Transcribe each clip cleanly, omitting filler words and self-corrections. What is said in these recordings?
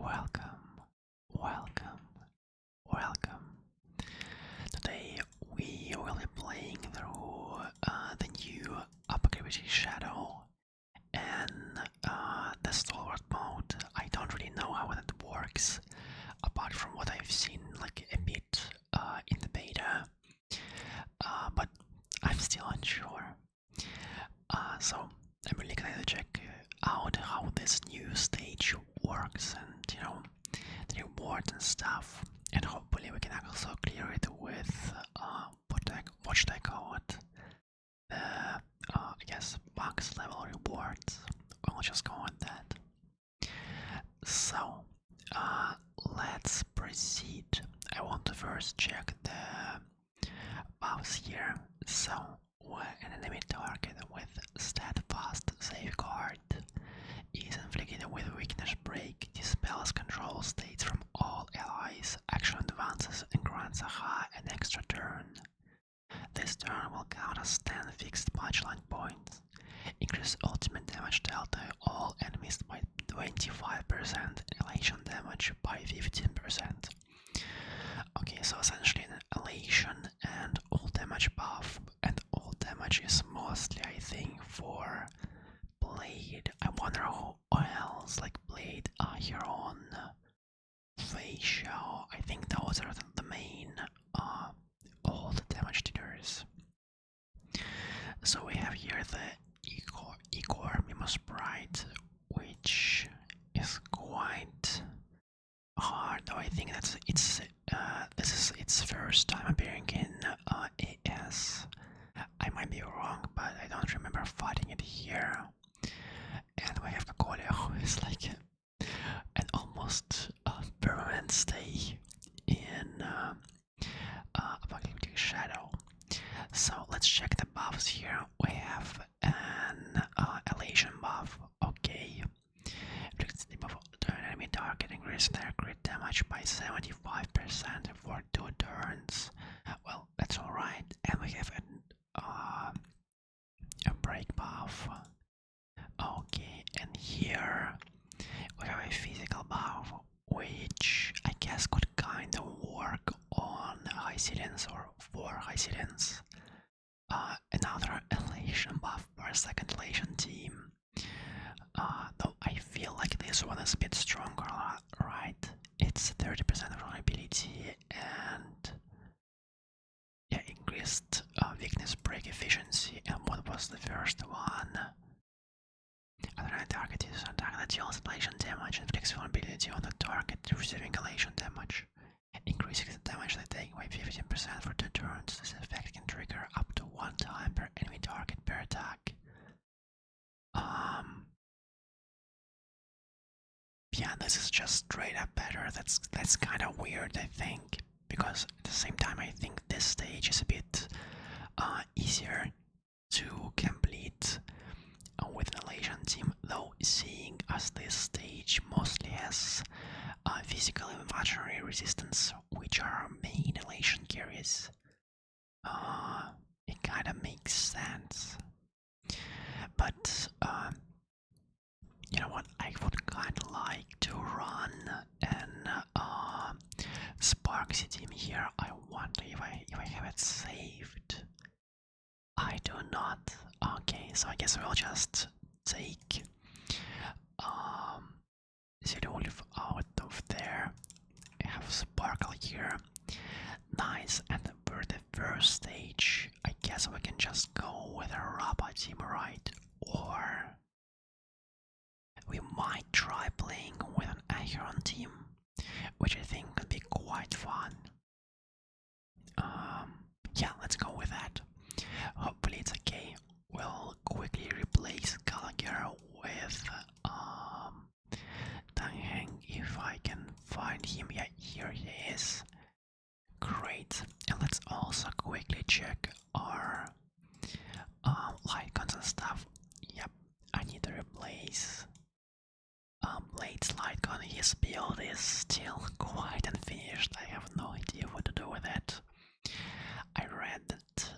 welcome, welcome, welcome. Today we will be playing through the new Apocalyptic Shadow and the Starward mode. I don't really know how it works, apart from what I've seen like a bit in the beta, but I'm still unsure. So I'm really excited to check out how this new stage works and, the rewards and stuff. And hopefully we can also clear it with, what should I call it? The, I guess, max level rewards. We'll just go with that. So, let's proceed. I want to first check the buffs here. So, when an enemy target with steadfast safeguard is inflicted with weakness break, dispels control states from all allies, action advances, and grants Aha an extra turn. This turn will count as 10 fixed punchline points. Increase ultimate damage delta all enemies by 25%, and elation damage by 15%. Okay, so essentially an elation and all damage buff, and all damage is mostly, I think, for Blade. I wonder who else like Blade, Acheron, Facial. I think those are the main all the damage dealers. So we have here the Igor Mimo Sprite, which is quite hard, though I think this is its first time appearing in AS. I might be wrong, but I don't remember fighting it here. And we have Kakolia, who is like an almost permanent stay in Apocalyptic Shadow. So let's check the buffs here. We have an elation buff. Okay. Inflicts the buff to an enemy target, increase their crit damage by 75% for 2 turns. Well, that's alright. And we have a break buff. Okay, and here we have a physical buff, which I guess could kind of work on high ceiling or for high ceilings. Another elation buff for second elation team. Though I feel like this one is a bit stronger, right? It's 30% vulnerability and increased weakness break efficiency. And what was the first one? Other target is an attack that deals elation damage and inflicts vulnerability on the target receiving elation damage. Increasing the damage they take by 15% for 2 turns. This effect can trigger up to 1 time per enemy target per attack. Yeah, this is just straight up better. That's kind of weird, I think, because at the same time I think this stage is a bit easier to complete with an elation team, though seeing as this stage mostly has physical and imaginary resistance, which are our main elation carries, it kind of makes sense. But you know what, I would kind of like to run an Sparksy team here. I wonder if I have it saved. I do not. Okay, so I guess we'll just take Zero Wolf out of there. I have Sparkle here. Nice, and for the first stage, I guess we can just go with a Rabba team, right? Or we might try playing with an Acheron team, which I think could be quite fun. Yeah, let's go with that. Hopefully it's okay. We'll quickly replace Gallagher with Tangheng if I can find him. Yeah, here he is. Great. And let's also quickly check our light guns and stuff. Yep, I need to replace Blade's light gun. His build is still quite unfinished. I have no idea what to do with it. I read that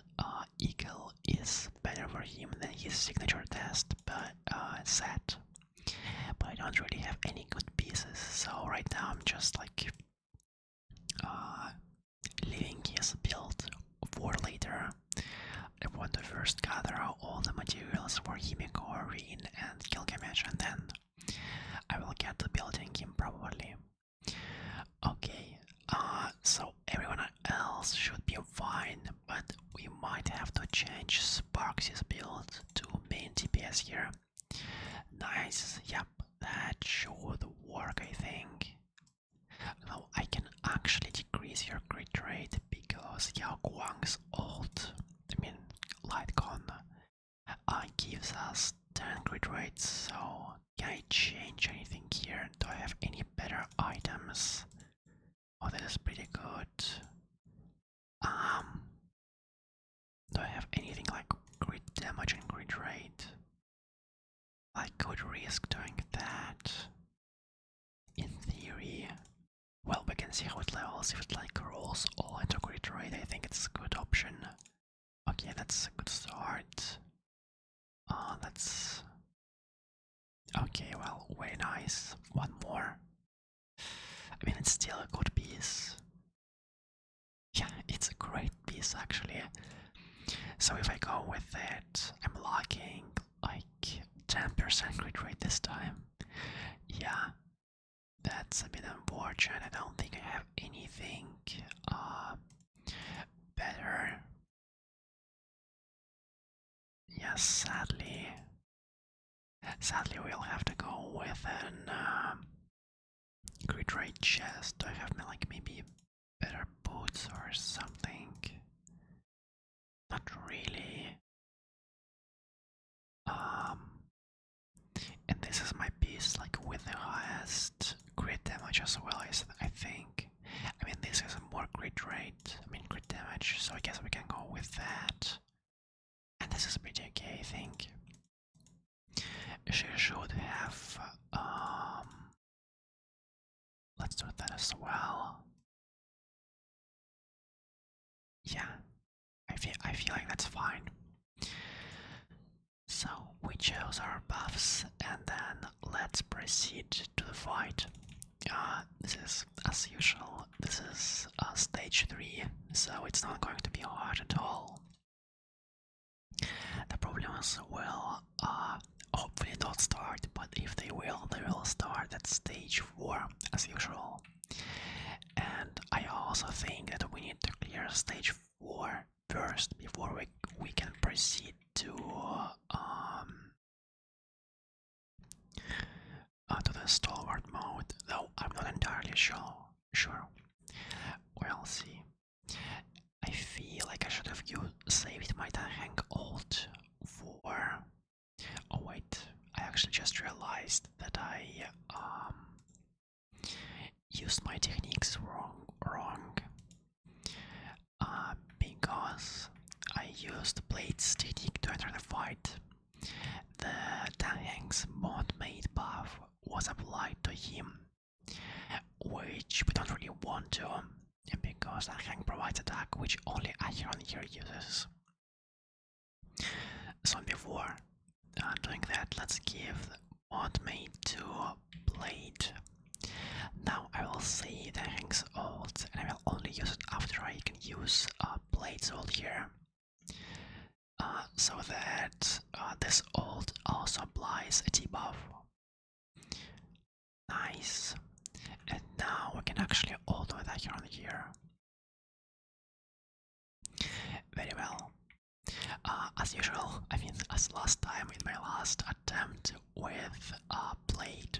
Eagle is better for him than his signature test set, but I don't really have any good pieces, so right just like leaving his build for later. I want to first gather all the materials for Himiko, Arene, and Gilgamesh, and then I will get to building him probably. Okay, so everyone else should be fine, but we might have to change Sparx's build to main DPS here. Nice, yep, that should work, I think. Now I can actually decrease your crit rate because Yao Guang's ult, I mean Lightcon, gives us 10 crit rates, so can I change anything here? Do I have any better items? Oh, that is pretty good. Do I have anything like crit damage and crit rate? I could risk doing that. In theory. Well, we can see how it levels. If it like rolls all into crit rate, I think it's a good option. Okay, that's a good start. That's... Okay, well, very nice. One more. I mean, it's still a good piece. Yeah, it's a great piece, actually. So if I go with it, I'm locking like 10% crit rate this time. Yeah, that's a bit unfortunate. I don't think I have anything better. Yes, sadly. Sadly, we'll have to go with an crit rate chest. Do I have like maybe better boots or something? Not really. And this is my piece like with the highest crit damage as well, I think. I mean, this is a more crit rate, I mean crit damage, so I guess we can go with that. And this is pretty okay, I think. She should have, let's do that as well. Yeah, I feel like that's fine. So we chose our buffs, and then let's proceed to the fight. This is, as usual, this is stage 3, so it's not going to be hard at all. The problems will hopefully not start, but if they will start at stage 4, as usual. And I also think that we need to clear stage 4 first before we can proceed to the Starward mode, though I'm not entirely sure. We'll see. I feel like I should have saved my Tank ult for... Oh wait, I actually just realized that I used my techniques wrong. Because I used Blade's technique to enter the fight. The Tank's bond-made buff was applied to him, which we don't really want to, because Tank provides attack which only Acheron here uses. So before doing that, let's give the bond-made to Blade. Now I will see Tank's ult, and I will only use it after I can use Blade's ult here. So that this ult also applies a debuff. Nice. And now we can actually auto attack on here. Very well. As usual, I mean, as last time in my last attempt with Blade,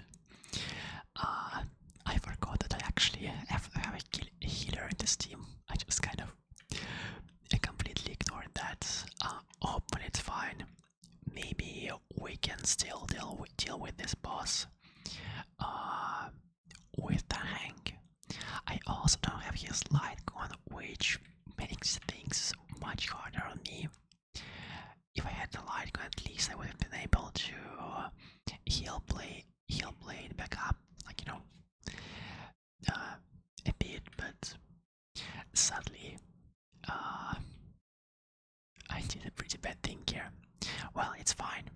I forgot that I actually have a healer in this team. I just kind of completely ignored that. Hopefully it's fine. Maybe we can still deal with this boss with the Hank. I also don't have his light gun, which makes things much harder on me. If I had the light gun, at least I would have been able to heal Blade back up, like, you know, a bit, but sadly, I did a pretty bad thing here. Well, it's fine.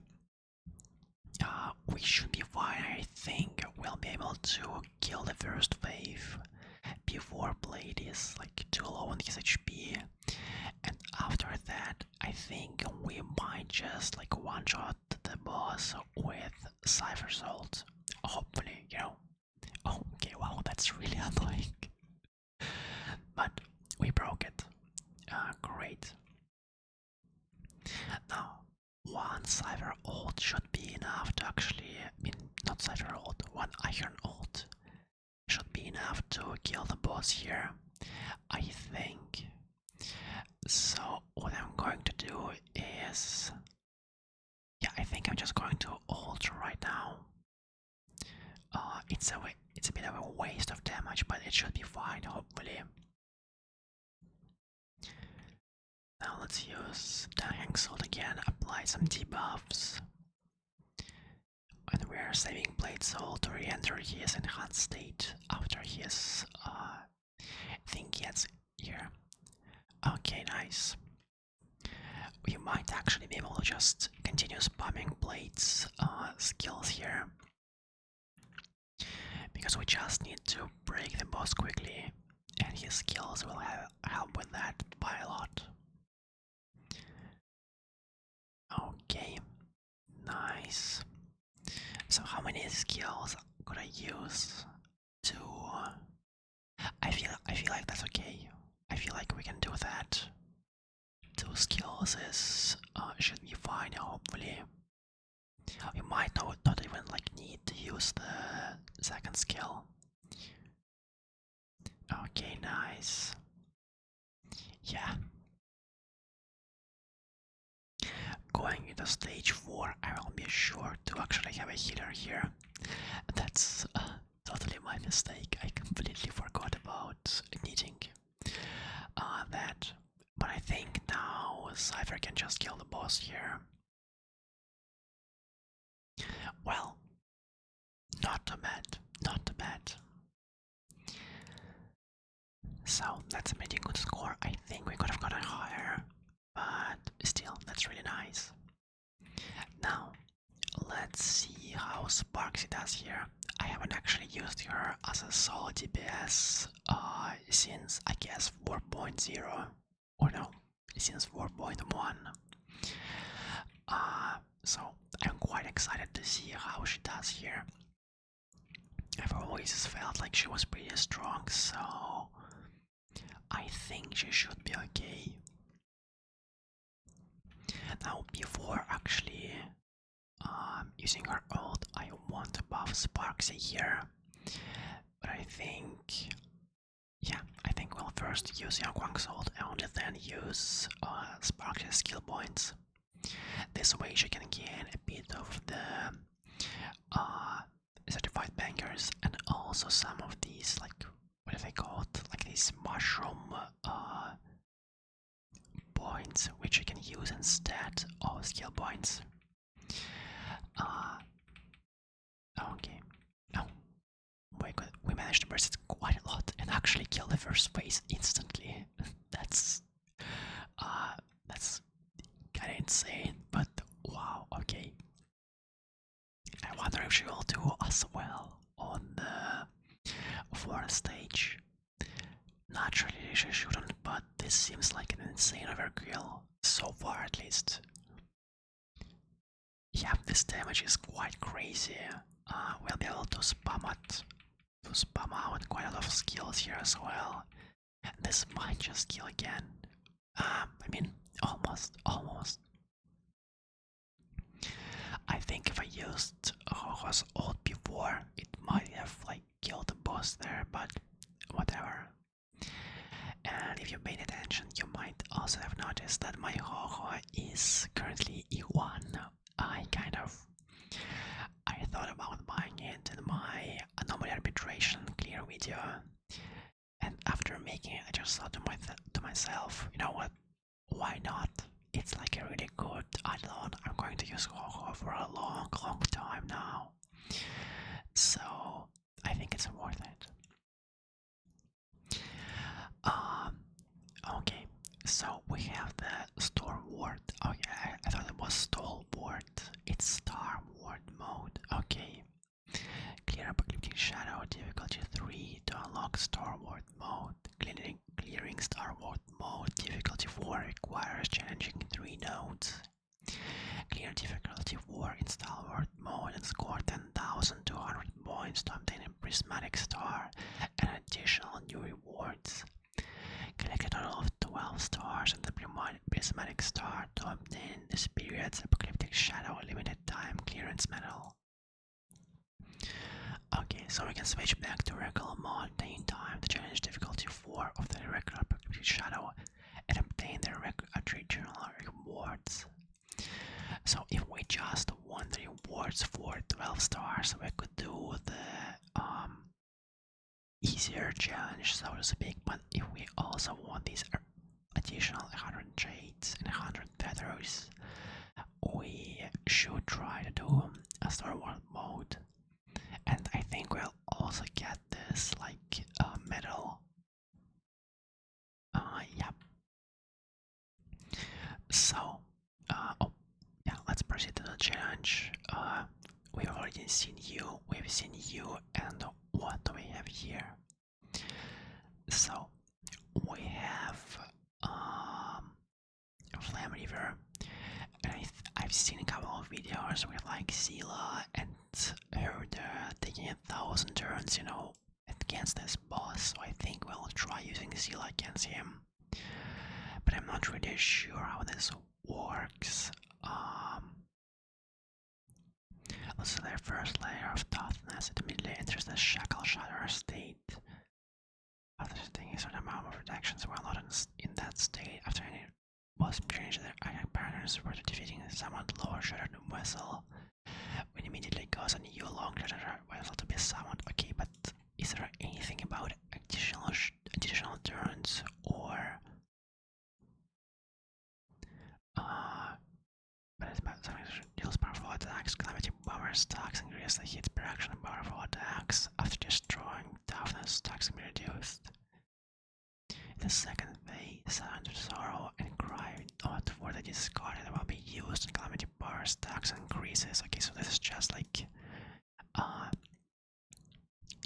We should be fine, I think. We'll be able to kill the first wave before Blade is like too low on his HP, and after that I think we might just like one-shot the boss with Cypher Salt. Hopefully, you know. Oh, okay, wow, that's really annoying. But we broke it. Great. Now, one Cypher ult should be enough to actually, I mean, not Cypher ult, one Iron ult should be enough to kill the boss here, I think. So what I'm going to do is, yeah, I think I'm just going to ult right now. It's a bit of a waste of damage, but it should be fine, hopefully. Now let's use Dying Salt again, apply some debuffs. And we're saving Blade Soul to re-enter his enhanced state after his thing gets here. Okay, nice. We might actually be able to just continue spamming Blade's skills here. Because we just need to break the boss quickly, and his skills will help with that by a lot. Okay, nice. So how many skills could I use to... I feel like that's okay. I feel like we can do that. 2 skills should be fine, hopefully. We might not even like need to use the second skill. Okay, nice. Yeah. Going into stage 4, I will be sure to actually have a healer here. That's totally my mistake. I completely forgot about needing that. But I think now Cypher can just kill the boss here. Well, not too bad, not too bad. So that's a pretty good score. I think we could have gotten higher, but still, that's really nice. Now, let's see how Sparksy does here. I haven't actually used her as a solo DPS since, I guess, 4.0, or no, since 4.1. So I'm quite excited to see how she does here. I've always felt like she was pretty strong, so I think she should be okay. Now, before actually using her ult, I want to buff Sparksy here, but I think, yeah, I think we'll first use Yangguang's ult and then use Sparksy's skill points. This way she can gain a bit of the certified bangers and also some of these, like, what are they called? Like these mushroom points, which you can use instead of skill points. Okay. Oh, we managed to burst it quite a lot and actually kill the first phase instantly. that's kinda insane, but wow, okay. I wonder if she will do as well on the 4th stage. Naturally she shouldn't, but this seems like an insane overkill, so far at least. Yeah, this damage is quite crazy. We'll be able to spam out quite a lot of skills here as well. And this might just kill again. I mean, almost. I think if I used Hoho's ult before, it might have like killed the boss there, but whatever. And if you paid attention, you might also have noticed that my Hoho is currently E1. I thought about buying it in my anomaly arbitration clear video, and after making it, I just thought to myself, you know what? Why not? It's like a really good add-on. I'm going to use Hoho for a long time now, so I think it's worth it. Okay, so we have the Starward. Okay, I thought it was Stalwart. It's Starward mode. Okay. Clear Apocalyptic Shadow, difficulty unlock Starward mode. Clearing Starward mode difficulty 4 requires challenging 3 nodes. Clear difficulty 4 in Starward mode and score 10,200 points to obtain a prismatic star and additional new rewards. Collect a total of 12 stars and the prismatic star to obtain this period's Apocalyptic Shadow limited time clearance medal. Okay, so we can switch back to regular mode, taking time to challenge difficulty 4 of the regular Apocalyptic Shadow and obtain the original rewards. So if we just want the rewards for 12 stars, we could do the easier challenge, so to speak, but if we also want these additional 100 jades and 100 feathers, we should try to do a Starward mode. And I think we'll also get this, like, medal. Yep. So, oh, yeah, let's proceed to the challenge. We've already seen you, and what do we have here? So, we have, Flame River, and I've seen a couple of videos with, like, Sela and her taking 1,000 turns, you know, against this boss, so I think we'll try using Sela against him. But I'm not really sure how this works. Let's see, their first layer of toughness, it immediately enters the shackle shatter state. After taking a certain amount of protections while not in that state, after any boss change their attack patterns for defeating a somewhat lower shattered vessel, when immediately cause a new long shattered vessel to be summoned. Okay, but is there anything about additional turns or but it's about something that deals powerful attacks, calamity power stacks, increase the hit per action and powerful attacks. After destroying toughness, stacks can be reduced. In the second phase, Silent Sorrow and Cry not for the discarded will be used and calamity power stacks increases. Okay, so this is just like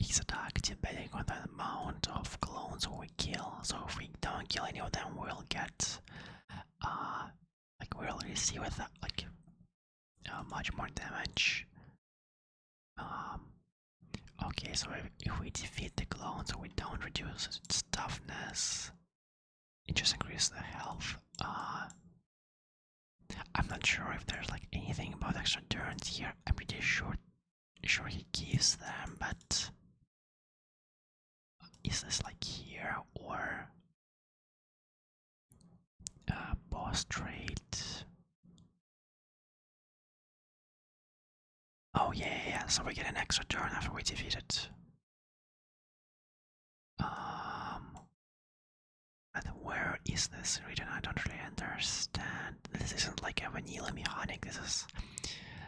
each attack depending on the amount of clones we kill. So if we don't kill any of them, we'll get like we'll receive with that, like much more damage. Okay, so if we defeat the clones, we don't reduce its toughness. It just increases the health. I'm not sure if there's like anything about extra turns here. I'm pretty sure he gives them, but is this like here or boss trait? Oh yeah, so we get an extra turn after we defeat it. And where is this written? I don't really understand. This isn't like a vanilla mechanic, this is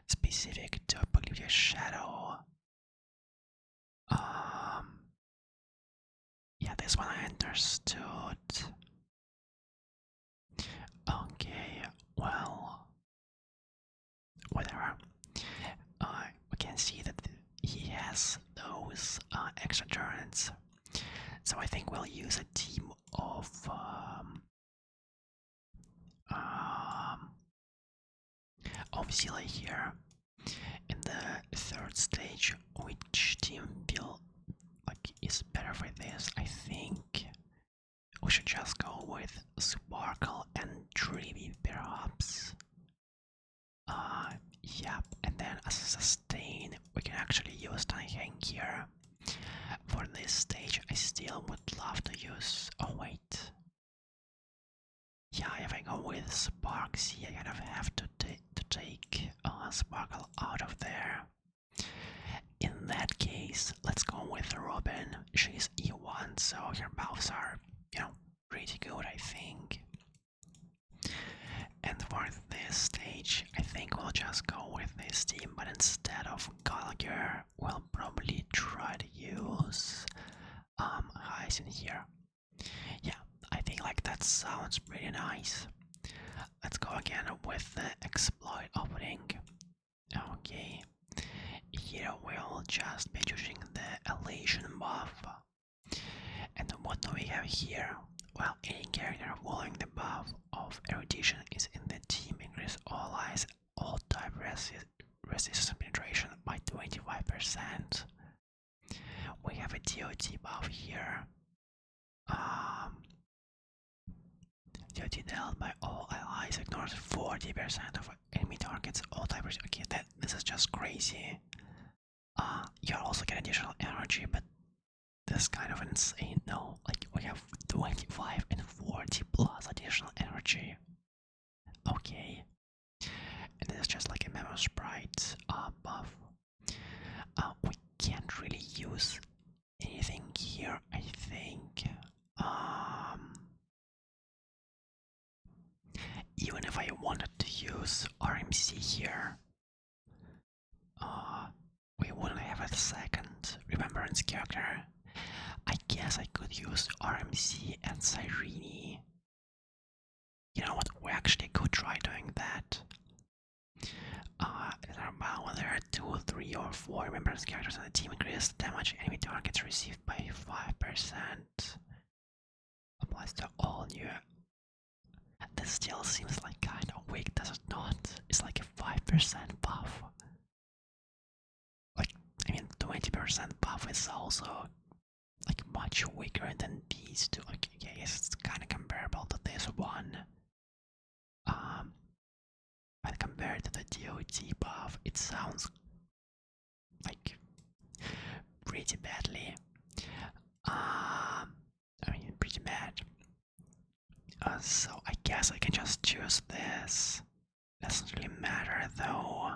specific to Apocalyptic Shadow. Yeah, this one I understood. Okay, well, whatever. We can see that he has those extra turns. So I think we'll use a team of Sela here. In the third stage, which team feel like is better for this? I think we should just go with Sparkle and Dreamy perhaps. Yep, and then as a sustain, we can actually use Tanheng here. For this stage, I still would love to use. Oh, wait. Yeah, if I go with Sparksy, I kind of have to take Sparkle out of there. In that case, let's go with Robin. She's E1, so her buffs are, you know, pretty good, I think. And for this stage, I think we'll just go with this team, but instead of Gallagher, we'll probably try to use Heisen here. Yeah, I think like that sounds pretty nice. Let's go again with the exploit opening. Okay, here we'll just be using the elation buff. what do we have here? Well, any character following the buff of erudition is in the team. Increase all eyes, all type resistance penetration by 25%. We have a DOT buff here. DOT dealt by all allies ignores 40% of enemy targets, all types. Okay, this is just crazy. You also get additional energy, but this is kind of insane. No, like we have 25 and 40 plus additional energy. Okay, and this is just like a memo sprite buff. We can't really use anything here, I think. Even if I wanted to use RMC here, we wouldn't have a second remembrance character. I guess I could use RMC and Cyrene. You know what, we actually could try doing that. There are 2, 3, or 4 remembrance characters on the team. Increase damage enemy targets received by 5%. Applies to all new. This still seems like kind of weak, does it not? It's like a 5% buff. Like, I mean, 20% buff is also like much weaker than these two. Like, yeah, I guess it's kind of comparable to this one. But compared to the DOT buff, it sounds like pretty badly. I mean, pretty bad. So I guess I can just choose this. Doesn't really matter though.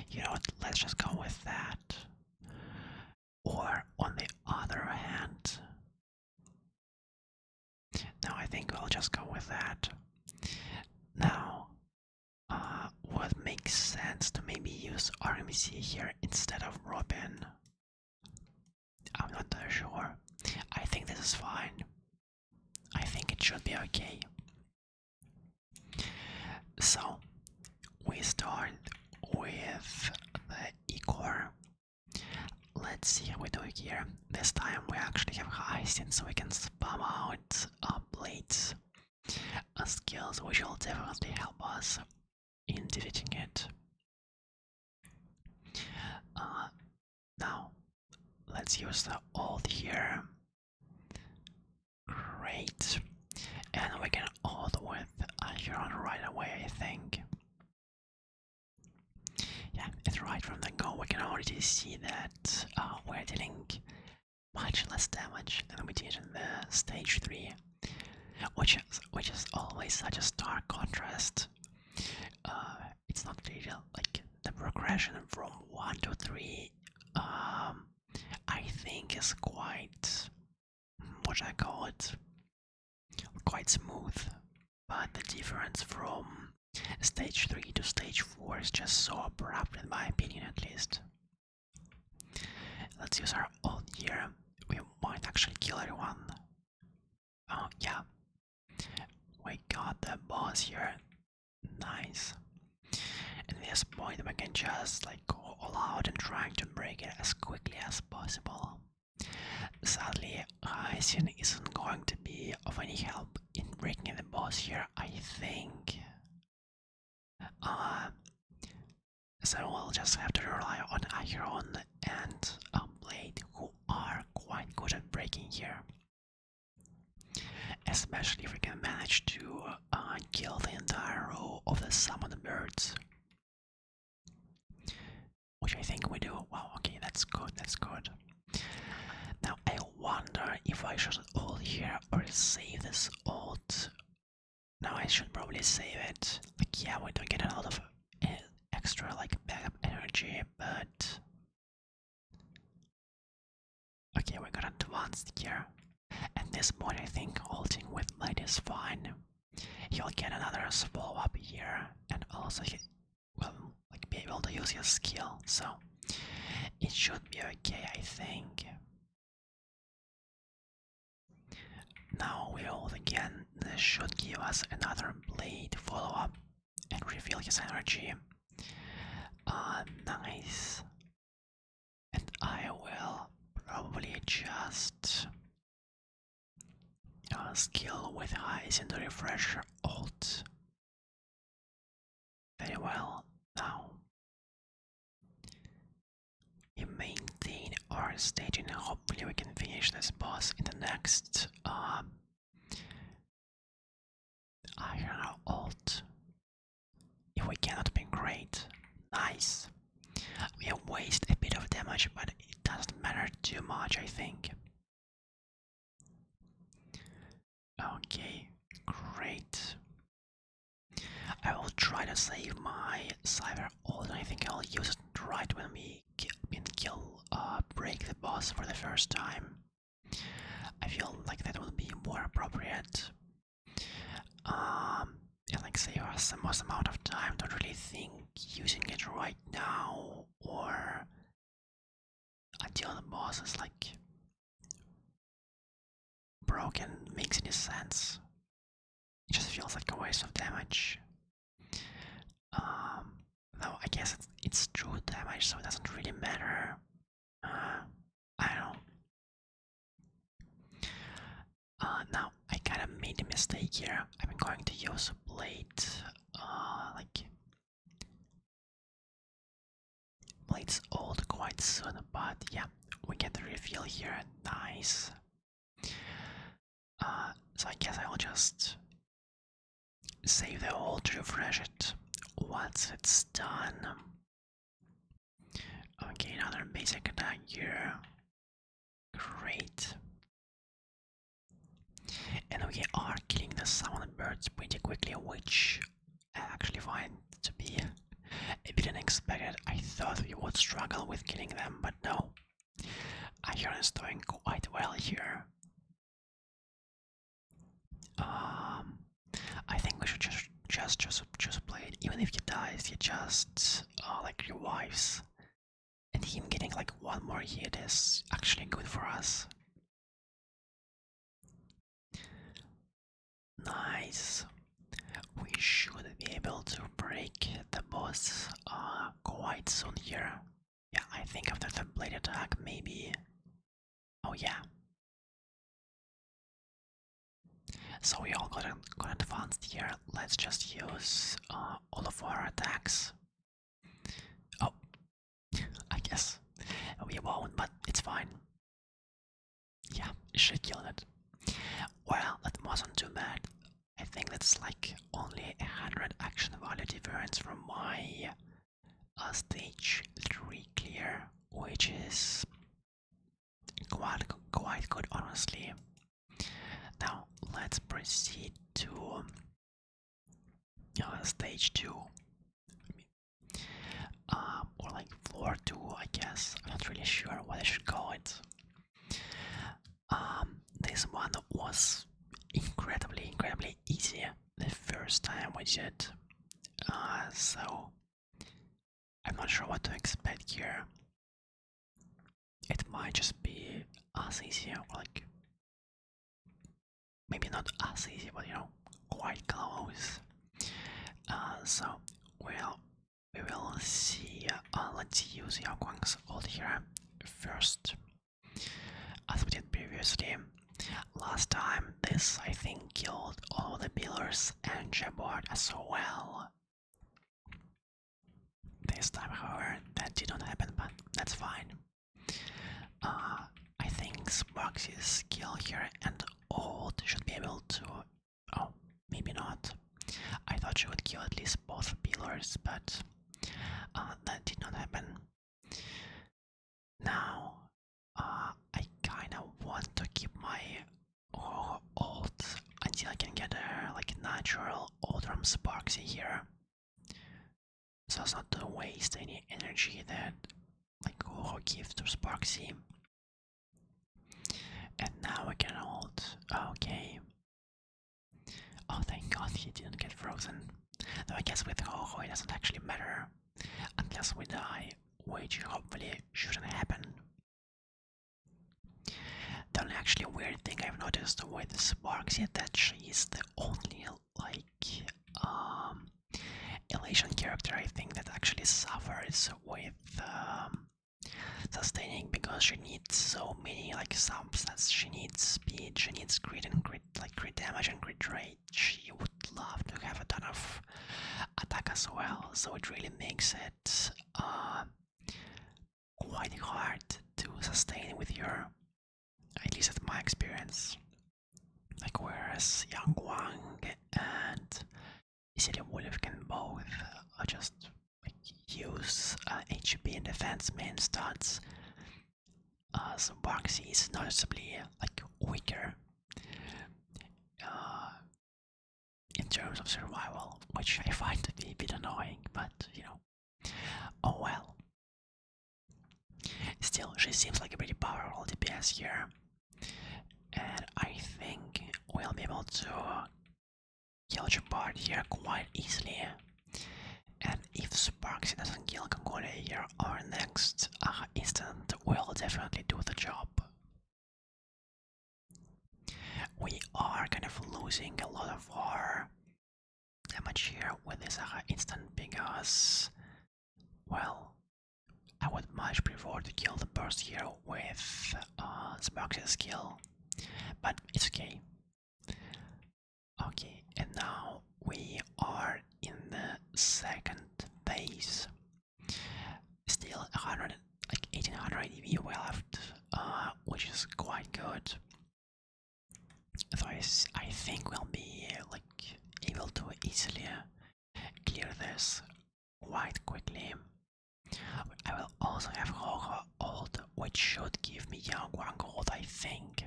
You know what, let's just go with that. Or on the other hand, no, I think we'll just go with that. Now, what makes sense to maybe use RMC here instead of Robin? I'm not too sure. I think this is fine. I think it should be okay. So, we start with the E-Core. Let's see how we do it here. This time we actually have Hyacinth, so we can spam out blades skills, which will definitely help us in defeating it. Now, let's use the ult here. Great. And we can ult with Huron right away, I think. Yeah, it's right from the go. We can already see that we're dealing much less damage than we did in the stage 3, which is always such a stark contrast. It's not really like the progression from 1 to 3. I think is quite, what I call it, quite smooth, but the difference from stage 3 to stage 4 is just so abrupt, in my opinion at least. Let's use our ult here. We might actually kill everyone. Oh yeah, we got the boss here. Nice. At this point we can just like go all out and trying to break it as quickly as possible. Sadly, Hyacinth isn't going to be of any help in breaking the boss here, I think. So we'll just have to rely on Acheron and Blade, who are quite good at breaking here. Especially if we can manage to kill the entire row of the summoned birds. Which I think we do. Wow, okay, that's good, that's good. Now I wonder if I should ult here or save this ult. Now I should probably save it. Like, yeah, we don't get a lot of extra like backup energy, but okay, we got advanced here. At this point I think ulting with Light is fine. He'll get another follow up here, and also he will like be able to use his skill, so it should be okay, I think. Now we ult again. This should give us another blade follow up and refill his energy. Nice. And I will probably just skill with highs in the refresher alt. Very well. Now we maintain our stage and hopefully we can finish this boss in the next iron alt. If we cannot, be great. Nice. We have wasted a bit of damage, but it doesn't matter too much, I think. Okay, great. I will try to save my cyber ult. I think I'll use it right when we break the boss for the first time. I feel like that would be more appropriate. And like save us the most amount of time. Don't really think using it right now or until the boss is like broken makes any sense. It just feels like a waste of damage. Though I guess it's true damage, so it doesn't really matter. I don't know. Now I kind of made a mistake here. I'm going to use a blade, Blade's old quite soon, but yeah, we get the reveal here. Nice. So I guess I will just save the ult to refresh it once it's done. Okay, another basic attack here. Great. And we are killing the summoned birds pretty quickly, which I actually find to be a bit unexpected. I thought we would struggle with killing them, but no. Iron is doing quite well here. I think we should just play it. Even if he dies, he just like revives. And him getting like one more hit is actually good for us. Nice. We should be able to break the boss quite soon here. Yeah, I think after the blade attack, maybe. Oh yeah. So we all got advanced here. Let's just use all of our attacks. Oh, I guess we won't, but it's fine. Yeah, she killed it. Well, that wasn't too bad. I think that's like only 100 action value difference from my stage 3 clear, which is quite good, honestly. Now let's proceed to stage 2, or like floor 2, I guess. I'm not really sure what I should call it. This one was incredibly easy the first time we did, so I'm not sure what to expect here. It might just be as easy, or like maybe not as easy, but you know, quite close. So we will see. Let's use Yaoguang's ult here first, as we did previously. Last time, this I think killed all the pillars and Jabard as well. This time, however, that did not happen, but that's fine. I think Sparx's skill here and ult should be able to. Oh, maybe not. I thought she would kill at least both pillars, but that did not happen. Now, I kinda want to keep my ult until I can get a like natural ult from Sparxy here, so as not to waste any energy that like Ho gives to Sparxy. And now I can ult. Okay. Oh, thank God he didn't get frozen. Though I guess with Ho it doesn't actually matter unless we die, which hopefully shouldn't happen. The only actually weird thing I've noticed with Sparxy that she is the only like elation character I think that actually suffers with sustaining because she needs so many like substats. She needs speed, she needs crit and crit, like crit damage and crit rate. She would love to have a ton of attack as well, so it really makes it quite hard to sustain with her, at least at my experience. Like whereas Yang Wang and City Wolf can both just like use HP and defense main stats. So Barksy is noticeably like weaker in terms of survival, which I find to be a bit annoying, but you know, oh well. Still, she seems like a pretty powerful DPS here, and I think we'll be able to kill Jabard here quite easily. And if Sparksy doesn't kill Concordia here, our next instant will definitely do the job. We are kind of losing a lot of our damage here with this instant because, well, I would much prefer to kill the burst here with Sparksy's skill, but it's okay. Okay, and now we are in the second phase. Still 100, like 1800 EV left, which is quite good. So I think we'll be like able to easily clear this quite quickly. I will also have Hoho ult, which should give me Yangguang ult, I think.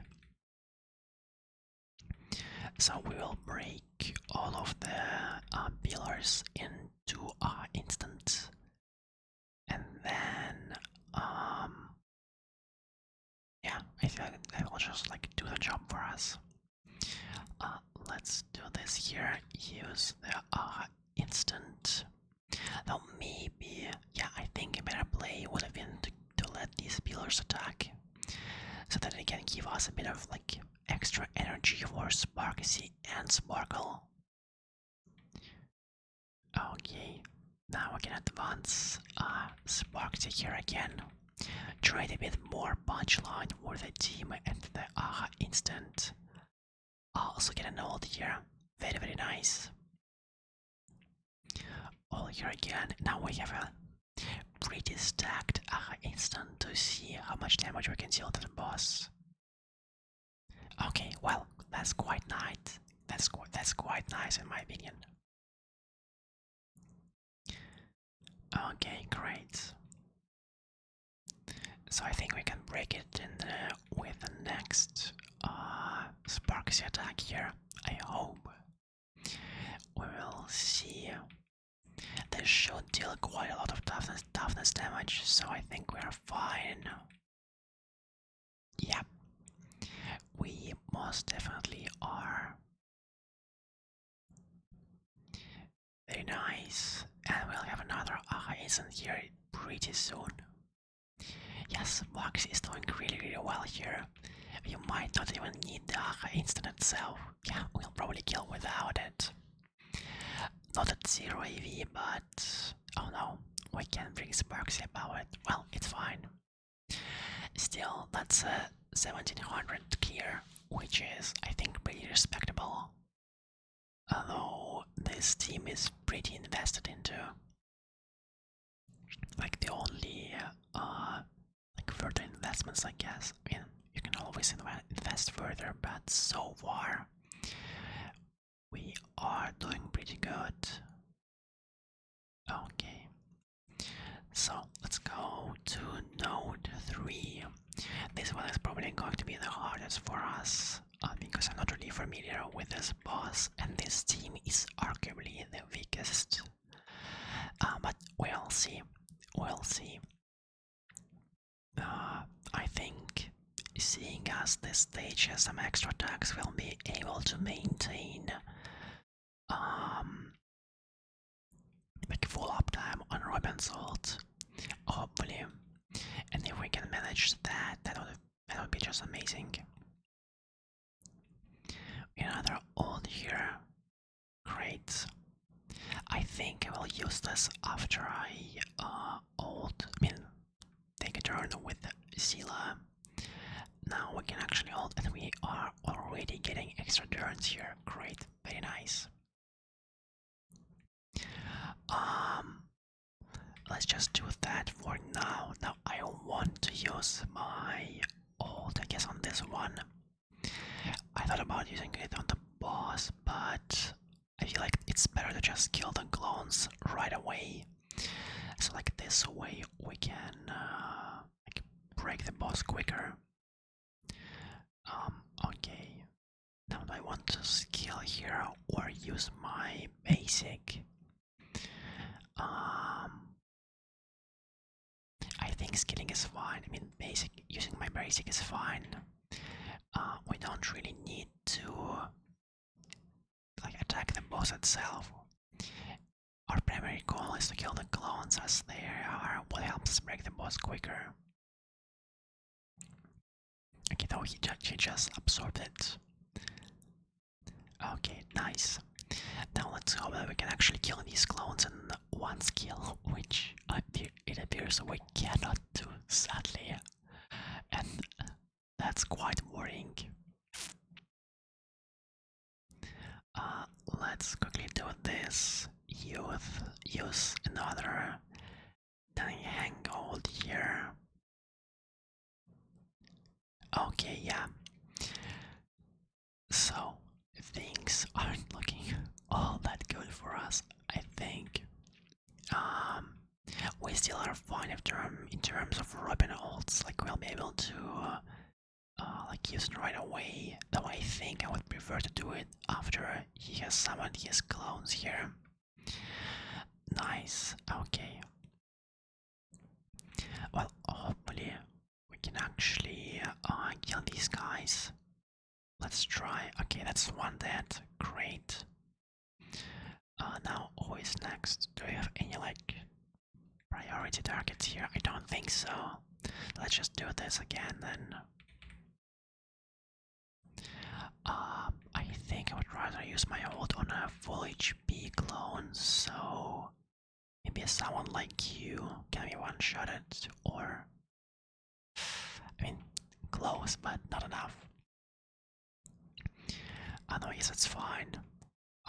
So we will break all of the pillars into instant, and then yeah, I think that will just like do the job for us. Let's do this here. Use the instant. Now maybe, yeah, I think a better play would have been to let these pillars attack, so that they can give us a bit of like extra energy for Sparksy and Sparkle. Okay, now we can advance Sparksy here again. Trade a bit more punchline for the team and the instant. Also get an ult here. Very, very nice. All here again. Now we have a pretty stacked instant to see how much damage we can deal to the boss. Okay, well, that's quite nice. That's quite nice in my opinion. Okay, great. So I think we can break it in with the next Sparksy attack here. I hope. We will see. This should deal quite a lot of toughness damage, so I think we are fine. Yep, we most definitely are. Very nice, and we'll have another instant here pretty soon. Yes, Max is doing really, really well here. You might not even need the instant itself. Yeah, we'll probably kill without it. Not at 0 AV, but oh no, we can bring Sparksy about it. Well, it's fine. Still, that's a 1700 clear, which is, I think, pretty respectable. Although this team is pretty invested into. Like the only like further investments, I guess. I mean, you can always invest further, but so far we are doing pretty good. Okay, so let's go to node 3. This one is probably going to be the hardest for us because I'm not really familiar with this boss, and this team is arguably the weakest. But we'll see. We'll see. I think seeing as this stage has some extra attacks, we'll be able to maintain like full uptime on Robin's ult, hopefully. And if we can manage that, that would be just amazing. Another ult here. Great. I think I will use this after I ult. I mean, take a turn with Scylla. Now we can actually hold, and we are already getting extra turns here. Great, very nice. Let's just do that for now. Now I want to use my ult, I guess, on this one. I thought about using it on the boss, but I feel like it's better to just kill the clones right away. So like this way we can like break the boss quicker. Okay. Now do I want to skill here or use my basic? I think skilling is fine. I mean, using my basic is fine. We don't really need to like attack the boss itself. Our primary goal is to kill the clones, as they are what helps us break the boss quicker. Okay, though he just absorbed it. Okay, nice. Now let's hope that we can actually kill these clones in one skill, which it appears we cannot do, sadly. And that's quite worrying. Let's quickly do this. Use another handhold here. Okay, yeah. So things aren't looking all that good for us, I think. We still are fine in terms of Robin ults. Like we'll be able to like use it right away. Though I think I would prefer to do it after he has summoned his clones here. Nice. Okay. Well, hopefully we can actually kill these guys. Let's try. Okay, that's one dead. Great. Now who is next? Do we have any like priority targets here? I don't think so. Let's just do this again then. I think I would rather use my ult on a full HP clone, so maybe someone like you can be one-shotted, or I mean close but not enough. No, yes, it's fine.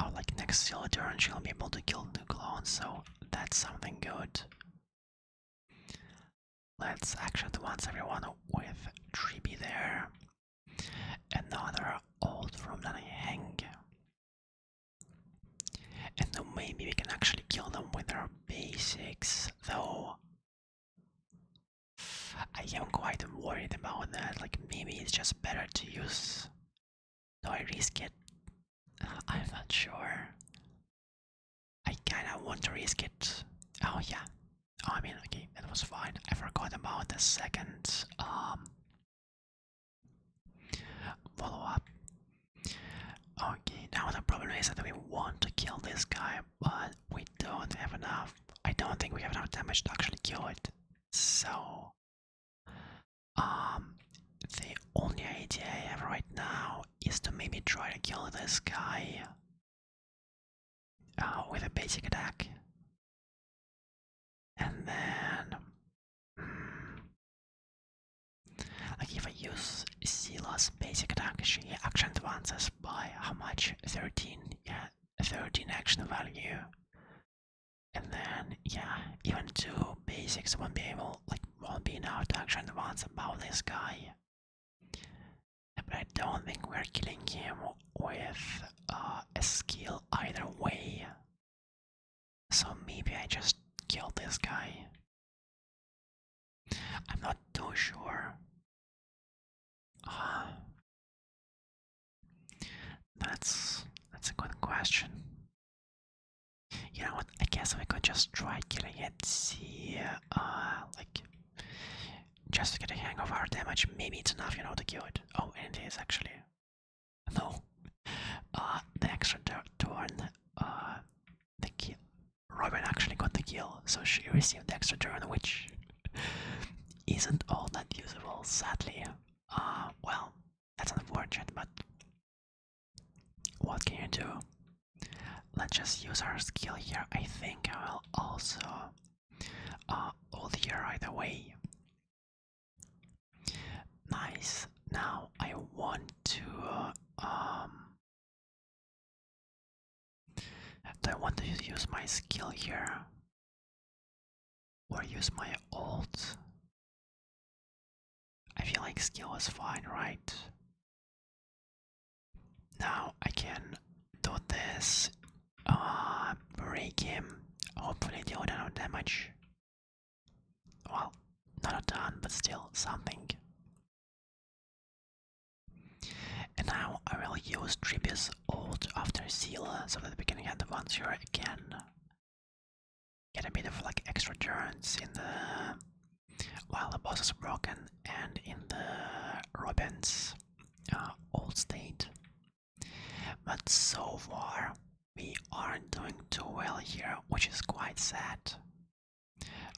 Oh, like next Scylla turn she'll be able to kill new clones, so that's something good. Let's action once everyone with 3B there. Another ult from Heng. And then maybe we can actually kill them with our basics, though I am quite worried about that. Like maybe it's just better to use. Do I risk it? I'm not sure. I kinda want to risk it. Oh yeah. Oh, I mean, okay, that was fine. I forgot about the second follow-up. Okay, now the problem is that we want to kill this guy, but we don't have enough. I don't think we have enough damage to actually kill it. So, the only idea I have right now is to maybe try to kill this guy with a basic attack. And then, like if I use Scylla's basic attack, she action advances by how much? 13, yeah, 13 action value. And then, yeah, even 2 basics won't be enough to action advance about this guy. But I don't think we're killing him with a skill either way. So maybe I just killed this guy. I'm not too sure. That's a good question. You know what? I guess we could just try killing it. See, like, just to get a hang of our damage. Maybe it's enough, you know, to kill it. Oh, and it is actually. No. The extra turn. The kill. Robin actually got the kill, so she received the extra turn, which isn't all that usable, sadly. Well, that's unfortunate, but what can you do? Let's just use our skill here. I think I will also hold here either way. Nice. Now I want to do I want to use my skill here or use my ult? I feel like skill is fine, right? Now I can do this, break him, hopefully deal no damage. Well, not a ton, but still something. And now I will use Trippy's ult after Seala so that we can get the ones here again. Get a bit of like extra turns in the while the boss is broken and in the Robin's old state. But so far we aren't doing too well here, which is quite sad.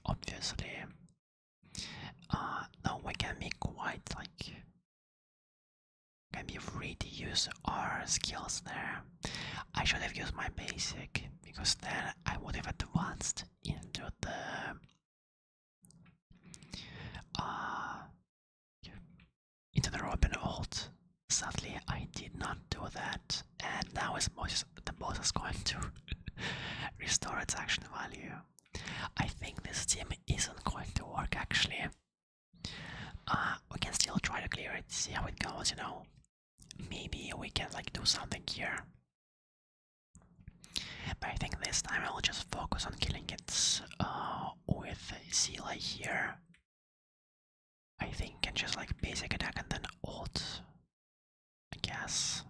Obviously, now we can be quite like can be free to use our skills there. I should have used my basic because then I would have advanced into the Robin ult. Sadly, I did not do that, and now the boss is going to restore its action value. I think this team isn't going to work actually. We can still try to clear it, see how it goes, you know. Maybe we can like do something here. But I think this time I'll just focus on killing it with Seala here. I think can just like basic attack and then ult, I guess.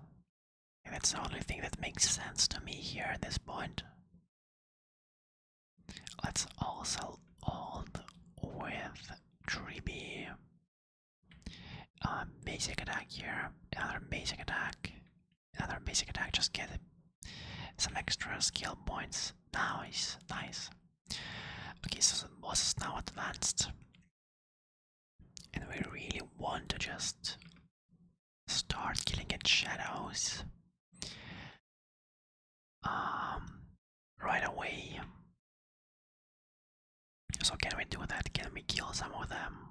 And that's the only thing that makes sense to me here at this point. Let's also ult with Trippy. Basic attack here, another basic attack, just get some extra skill points. Nice, nice. Okay, so the boss is now advanced. And we really want to just start killing its shadows right away. So can we do that? Can we kill some of them?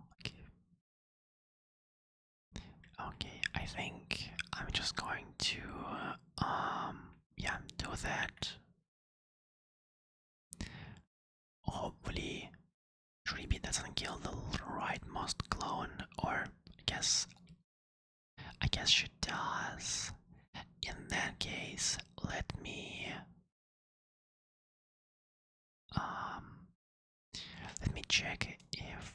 Okay, I think I'm just going to yeah, do that. Hopefully Trippy doesn't kill the rightmost clone, or I guess she does. In that case, let me check if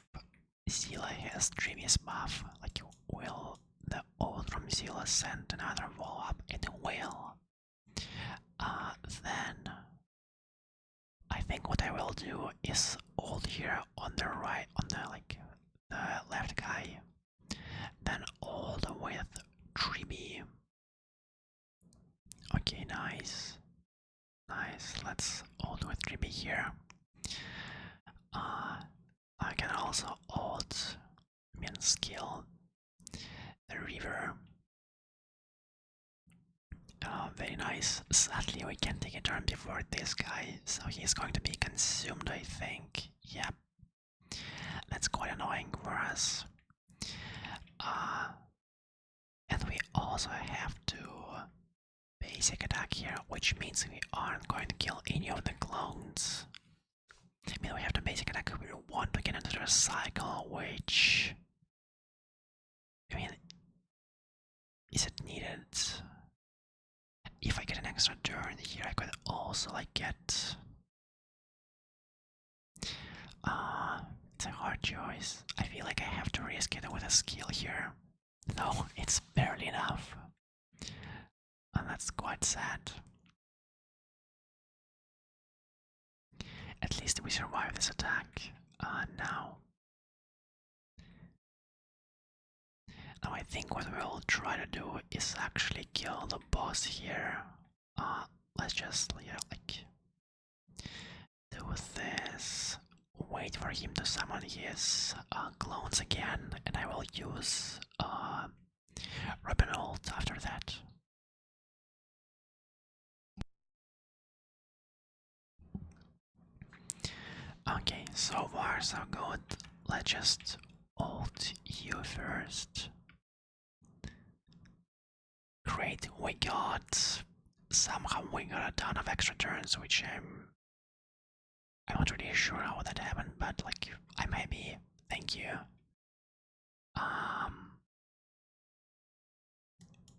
Seala has Trippy's buff. Like, will the ult from Seala send another wall up? It will. Then I think what I will do is ult here on the right, on the like the left guy, then ult with Trippy. Okay, nice, nice. Let's ult with Trippy here. I can also ult, skill the river. Very nice. Sadly, we can't take a turn before this guy, so he's going to be consumed, I think. Yep. That's quite annoying for us. And we also have to basic attack here, which means we aren't going to kill any of the clones. I mean, we have to basic attack if we want to get into the cycle, which... I mean, is it needed? If I get an extra turn here, I could also like get... it's a hard choice. I feel like I have to risk it with a skill here. No, it's barely enough. And that's quite sad. At least we survived this attack. Now I think what we'll try to do is actually kill the boss here. Let's just, yeah, like, do this. Wait for him to summon his clones again, and I will use Robin ult after that. Okay, so far so good. Let's just ult you first. Great, somehow we got a ton of extra turns, which I'm not really sure how that happened, but like I'm happy. Thank you.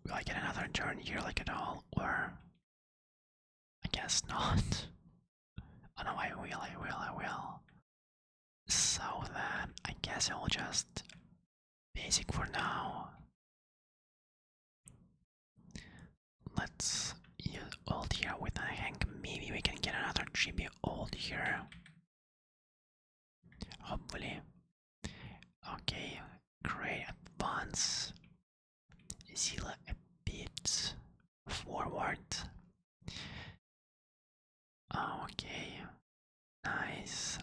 Will I get another turn here like at all, or I guess not. Oh no, I will. So then I guess I'll just basic for now. Let's use ult here with a Hank. Maybe we can get another tribute ult here. Hopefully. Okay, great advance. Zilla a bit forward. Okay, nice.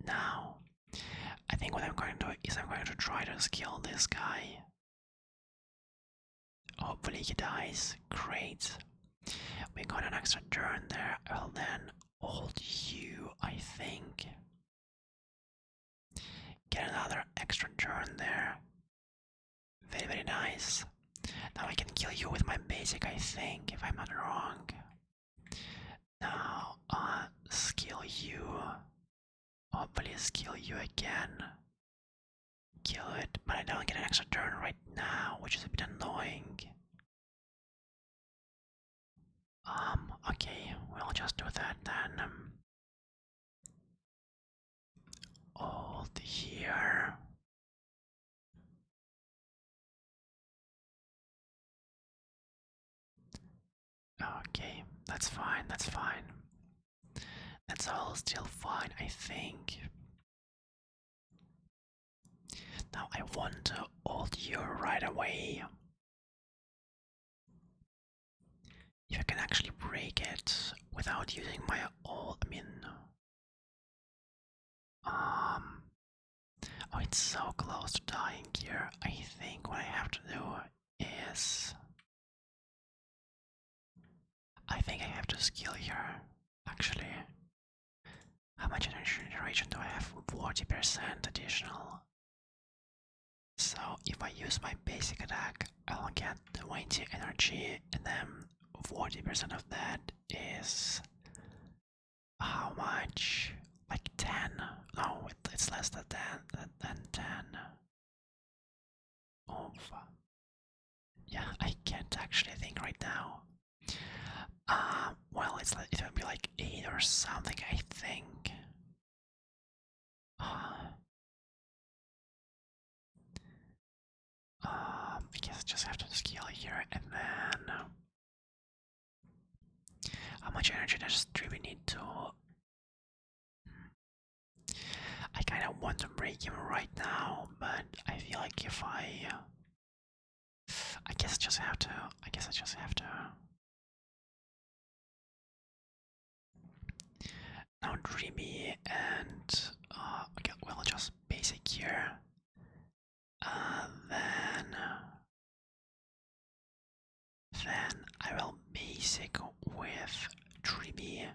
Now, I think what I'm going to do is I'm going to try to skill this guy. Hopefully he dies. Great. We got an extra turn there. I'll then hold you, I think. Get another extra turn there. Very, very nice. Now I can kill you with my basic, I think, if I'm not wrong. Now, skill you. Hopefully skill you again. Kill it, but I don't get an extra turn right now, which is a bit annoying. Okay, we'll just do that then. Hold here. Okay, that's fine, that's fine. That's all still fine, I think. Now I want to hold you right away. If I can actually break it without using my ult, I mean... Oh, it's so close to dying here. I think what I have to do is... I think I have to skill here, actually. How much energy generation do I have? 40% additional. So if I use my basic attack, I'll get 20 energy, and then 40% of that is... How much? Like 10? No, it's less than 10. Oh, yeah, I can't actually think right now. Well, it will be like 8 or something, I think. I guess I just have to scale here, and then... How much energy does 3 need to... I kinda want to break him right now, but I feel like if I guess I just have to... Now Dreamy and... okay, well, just basic here. Then I will basic with Dreamy.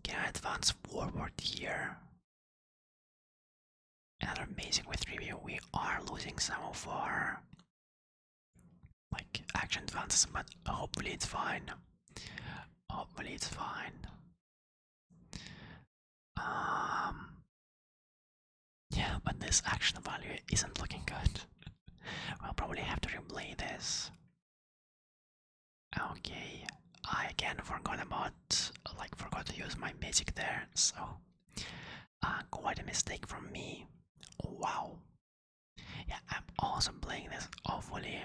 Can I advance forward here? Another basic with Dreamy. We are losing some of our like action advances, but hopefully it's fine. Hopefully it's fine. Yeah, but this action value isn't looking good. We'll probably have to replay this. Okay, I again forgot to use my basic there, so quite a mistake from me. Wow. Yeah, I'm also playing this awfully,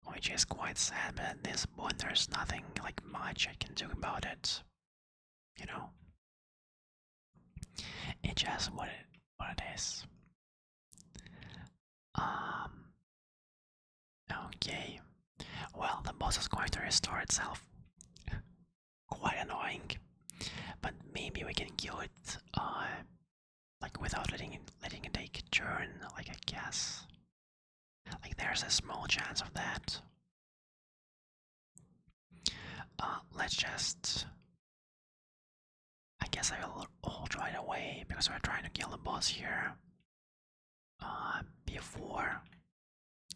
which is quite sad, but at this point there's nothing like much I can do about it. You know? It's just what it is. Okay. Well, the boss is going to restore itself. Quite annoying. But maybe we can kill it, like without letting it take a turn, like I guess. Like there's a small chance of that. Let's just... I guess I will hold right away, because we're trying to kill the boss here. before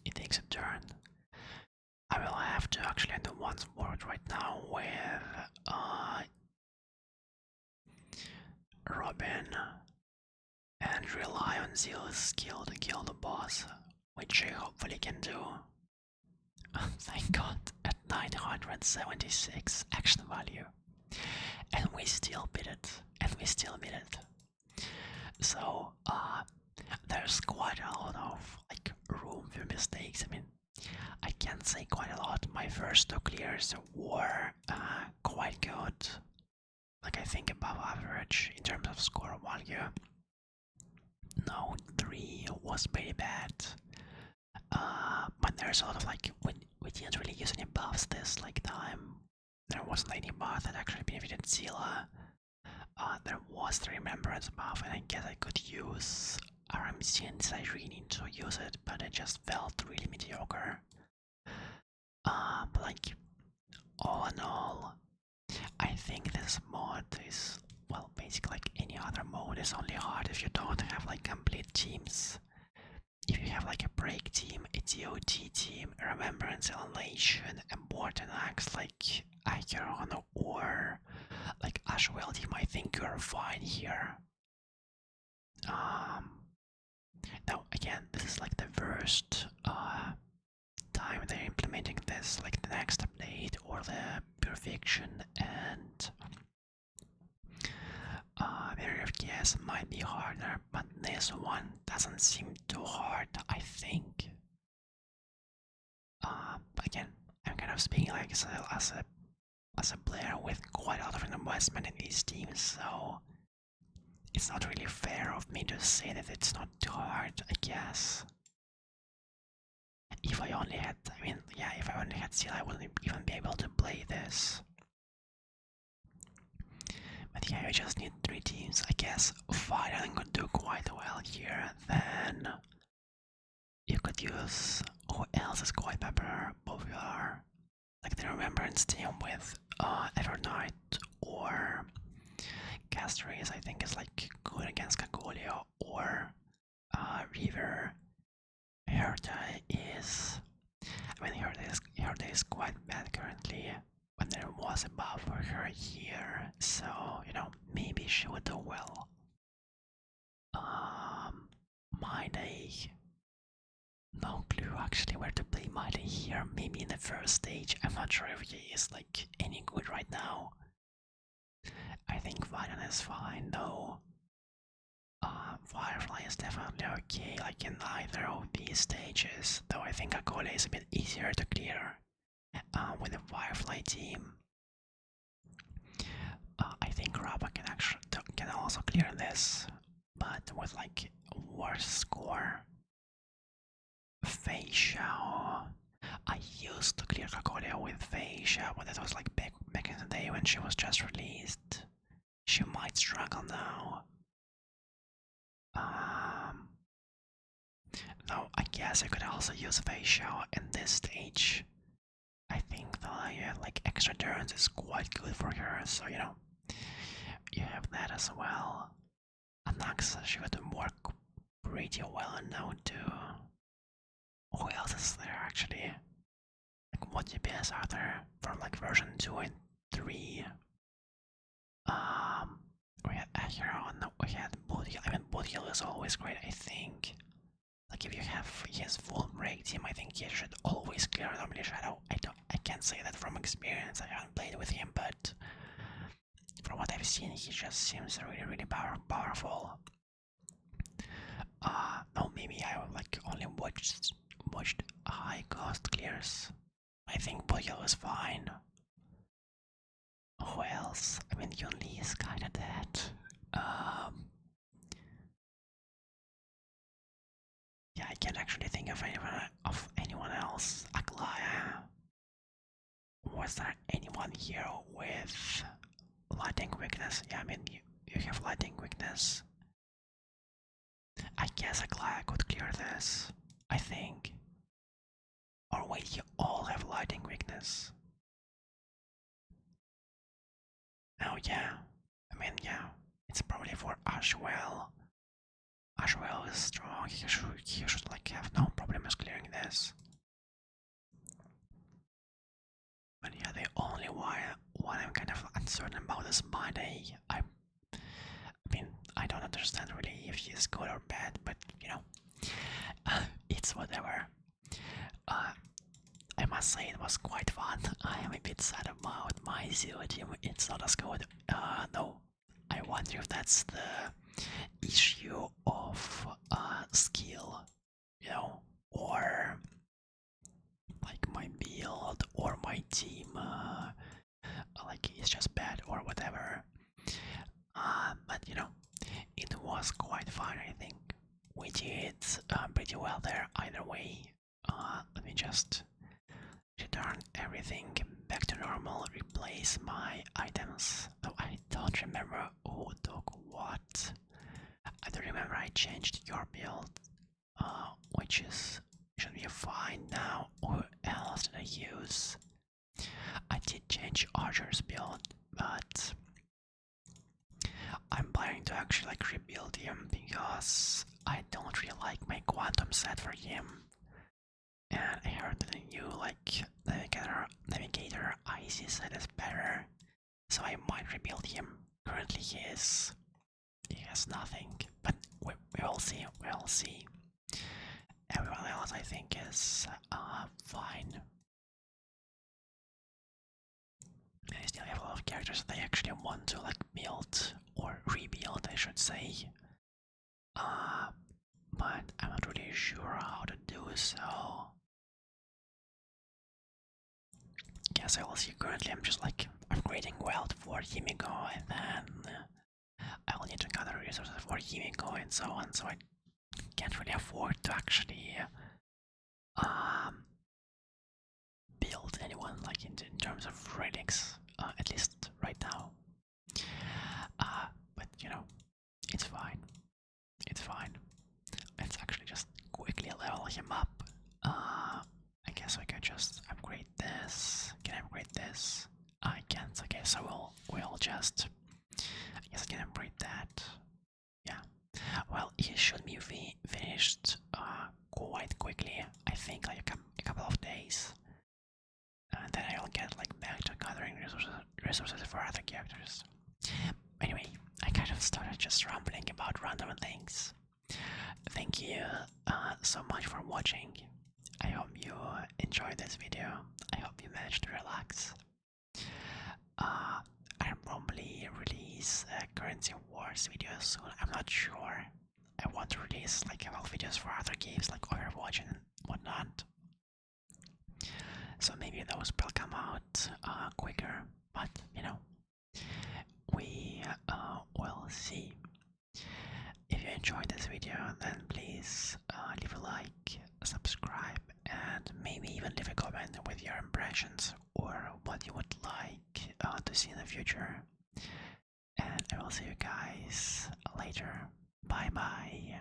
it takes a turn. I will have to actually do one sport right now with Robin and rely on Zeal's skill to kill the boss, which I hopefully can do. Thank God, at 976 action value. And we still beat it. So, there's quite a lot of like room for mistakes. I mean, I can't say quite a lot. My first two clears were quite good. Like I think above average in terms of score value. No, 3 was pretty bad. But there's a lot of like we didn't really use any buffs this like time. There wasn't any buff that actually benefited Zilla. There was the remembrance buff, and I guess I could use RMC since I really need to use it, but it just felt really mediocre. But like all in all, I think this mod is, well, basically like any other mode, is only hard if you don't have like complete teams. If you have like a break team, a DOT team, a remembrance elimination, a Morton Axe like Acheron or like Ashwell team, I think you're fine here. Now again, this is like the first time they're implementing this, like the next update or the Purification, and their FPS might be harder, but this one doesn't seem too hard, I think. Again, I'm kind of speaking like as a player with quite a lot of investment in these teams, so it's not really fair of me to say that it's not too hard, I guess. If I only had, I mean, yeah, if I only had Seal, I wouldn't even be able to play this. But yeah, you just need 3 teams, I guess. Fighting could do quite well here, then you could use, who else is quite popular? Like the Remembrance team with Evernight or Castries, I think is like good against Cagolio, or River. Herta is, I mean, Herta is quite bad currently, but there was a buff for her here, so, you know, maybe she would do well. My day. No clue actually where to play my day here, maybe in the first stage. I'm not sure if he is like any good right now. I think Viden is fine though. Firefly is definitely okay, like in either of these stages, though I think Akole is a bit easier to clear with the Firefly team. I think Rabba can also clear this, but with like worse score. Fei Xiao. I used to clear Kakolia with Fei Xiao, but that was like back in the day when she was just released. She might struggle now. Though I guess I could also use Fei Xiao in this stage. I think the like extra turns is quite good for her, so you know, you have that as well. Anaxa, she would work pretty well now too. Who else is there actually? Like what DPS are there for like version 2 and 3? We had Acheron, we had Boothill. I mean, Boothill is always great, I think. Like if you have his full break team, I think he should always clear Apocalyptic Shadow. I can't say that from experience. I haven't played with him, but from what I've seen, he just seems really powerful. No, maybe I like only watched high cost clears. I think Boyle is fine. Who else? I mean, Yunli is kinda dead. Yeah, I can't actually think of anyone else. Aglaya. Was there anyone here with lightning weakness? Yeah, I mean, you have lightning weakness. I guess Aglaya could clear this. I think. Or wait, you all have lightning weakness. Oh yeah. I mean, yeah. It's probably for Ashwell. Ashwell is strong. He should like have no problems clearing this. But yeah, the only one I'm kind of uncertain about is Monday. I mean, I don't understand really if he's good or bad, but you know, it's whatever. Uh, I must say it was quite fun. I am a bit sad about my zero team. It's not as good. No, I wonder if that's the issue of skill, you know, or like my build or my team, like it's just bad or whatever. But you know, it was quite fun. I think we did pretty well there. Either way, let me just return everything back to normal, replace my items. Oh, I don't remember who took what. I don't remember I changed your build, which should be fine now. Who else did I use? I did change Archer's build, but I'm planning to actually like rebuild him because I don't really like my quantum set for him. And I heard that the new like navigator icy set is better, so I might rebuild him. Currently he has nothing, but we will see. We'll see. Everyone else I think is fine. I still have a lot of characters that I actually want to like build or rebuild, I should say. But I'm not really sure how to do so. Guess I will see. Currently, I'm just like upgrading wealth for Himiko, and then I will need to gather resources for Himiko and so on. So I can't really afford to actually build anyone like in terms of relics, at least right now. But you know, it's fine. It's fine. Let's actually just quickly level him up. I guess I could just upgrade this. Can I upgrade this? I can't. Okay, so we'll just. I guess I can upgrade that. Yeah. Well, he should be finished quite quickly. I think like a couple of days. And then I'll get like back to gathering resources for other characters. Anyway, I kind of started just rambling about random things. Thank you so much for watching. I hope you enjoyed this video. I hope you managed to relax. I'll probably release currency wars videos soon. I'm not sure. I want to release like a lot of videos for other games like Overwatch and whatnot. So maybe those will come out quicker. But you know, we will see. If you enjoyed this video, then please leave a like, subscribe, and maybe even leave a comment with your impressions or what you would like to see in the future. And I will see you guys later. Bye bye.